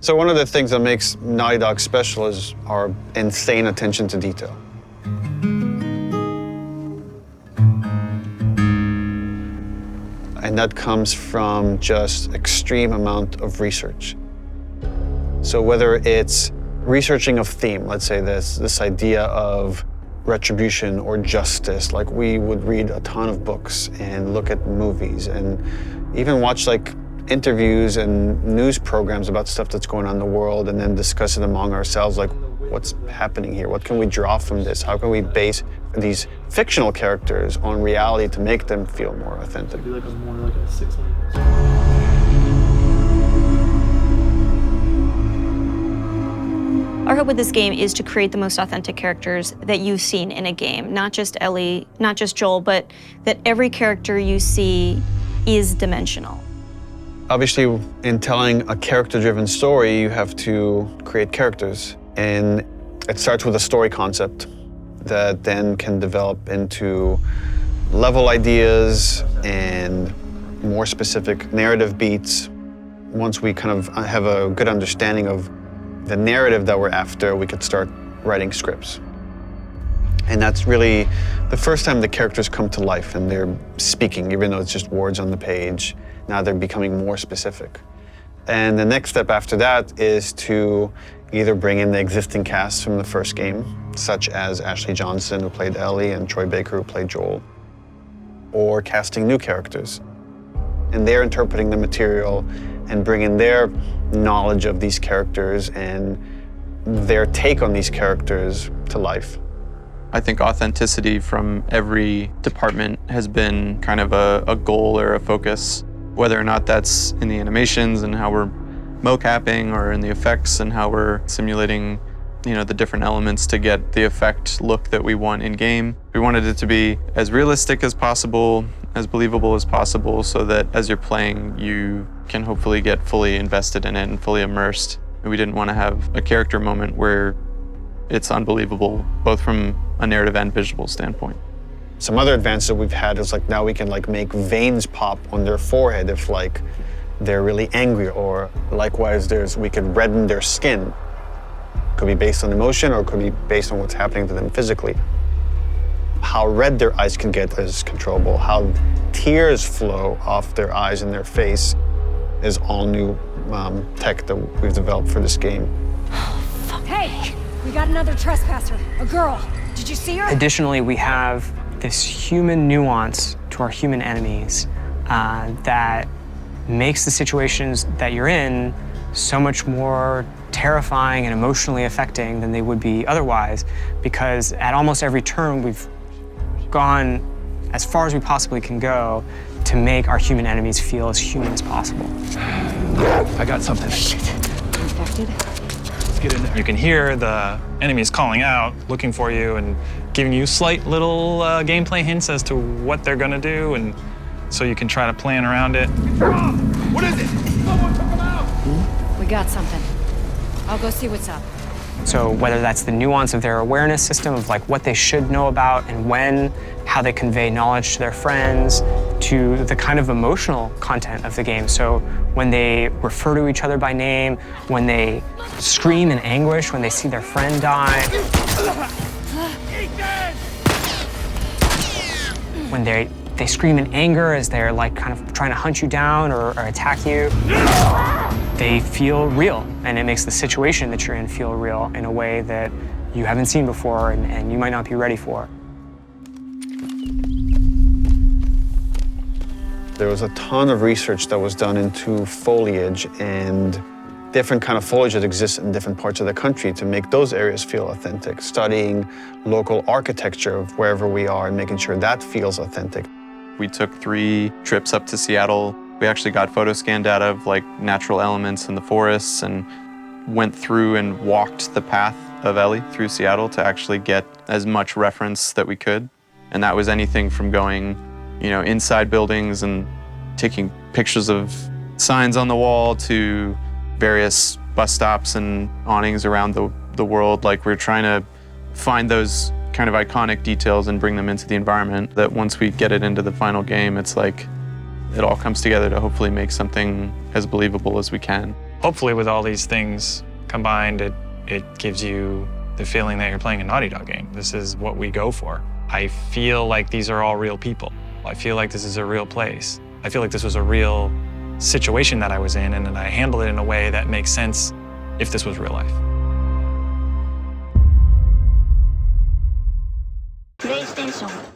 So one of the things that makes Naughty Dog special is our insane attention to detail. And that comes from just extreme amount of research. So whether it's researching a theme, let's say this idea of retribution or justice, like we would read a ton of books and look at movies and even watch like interviews and news programs about stuff that's going on in the world and then discuss it among ourselves, like what's happening here? What can we draw from this? How can we base these fictional characters on reality to make them feel more authentic? It'd be like more like a 6 language. Our hope with this game is to create the most authentic characters that you've seen in a game. Not just Ellie, not just Joel, but that every character you see is dimensional. Obviously, in telling a character-driven story, you have to create characters. And it starts with a story concept that then can develop into level ideas and more specific narrative beats. Once we kind of have a good understanding of the narrative that we're after, we could start writing scripts. And that's really the first time the characters come to life and they're speaking, even though it's just words on the page. Now they're becoming more specific. And the next step after that is to either bring in the existing cast from the first game, such as Ashley Johnson, who played Ellie, and Troy Baker, who played Joel, or casting new characters. And they're interpreting the material and bringing their knowledge of these characters and their take on these characters to life. I think authenticity from every department has been kind of a goal or a focus, whether or not that's in the animations and how we're mocapping or in the effects and how we're simulating, the different elements to get the effect look that we want in game. We wanted it to be as realistic as possible, as believable as possible, so that as you're playing, you can hopefully get fully invested in it and fully immersed. And we didn't want to have a character moment where it's unbelievable, both from a narrative and visual standpoint. Some other advances that we've had is like now we can like make veins pop on their forehead if like they're really angry, or likewise we could redden their skin. Could be based on emotion or could be based on what's happening to them physically. How red their eyes can get is controllable. How tears flow off their eyes and their face is all new tech that we've developed for this game. Hey, we got another trespasser, a girl. Did you see her? Additionally, we have this human nuance to our human enemies that makes the situations that you're in so much more terrifying and emotionally affecting than they would be otherwise, because at almost every turn we've gone as far as we possibly can go to make our human enemies feel as human as possible. I got something. Shit. Infected? Let's get in there. You can hear the enemies calling out, looking for you, and giving you slight little gameplay hints as to what they're gonna do, and so you can try to plan around it. What is it? Someone took them out! We got something. I'll go see what's up. So whether that's the nuance of their awareness system of like what they should know about and when, how they convey knowledge to their friends, to the kind of emotional content of the game. So when they refer to each other by name, when they scream in anguish when they see their friend die, when they scream in anger as they're like kind of trying to hunt you down or attack you. They feel real, and it makes the situation that you're in feel real in a way that you haven't seen before and you might not be ready for. There was a ton of research that was done into foliage and different kind of foliage that exists in different parts of the country to make those areas feel authentic, studying local architecture of wherever we are and making sure that feels authentic. We took 3 trips up to Seattle. We actually got photo scan data of like natural elements in the forests and went through and walked the path of Ellie through Seattle to actually get as much reference that we could. And that was anything from going, inside buildings and taking pictures of signs on the wall to various bus stops and awnings around the world. Like we're trying to find those kind of iconic details and bring them into the environment that once we get it into the final game, it's like it all comes together to hopefully make something as believable as we can. hopefully with all these things combined, it gives you the feeling that you're playing a Naughty Dog game. This is what we go for. I feel like these are all real people. I feel like this is a real place. I feel like this was a real situation that I was in, and then I handled it in a way that makes sense if this was real life. PlayStation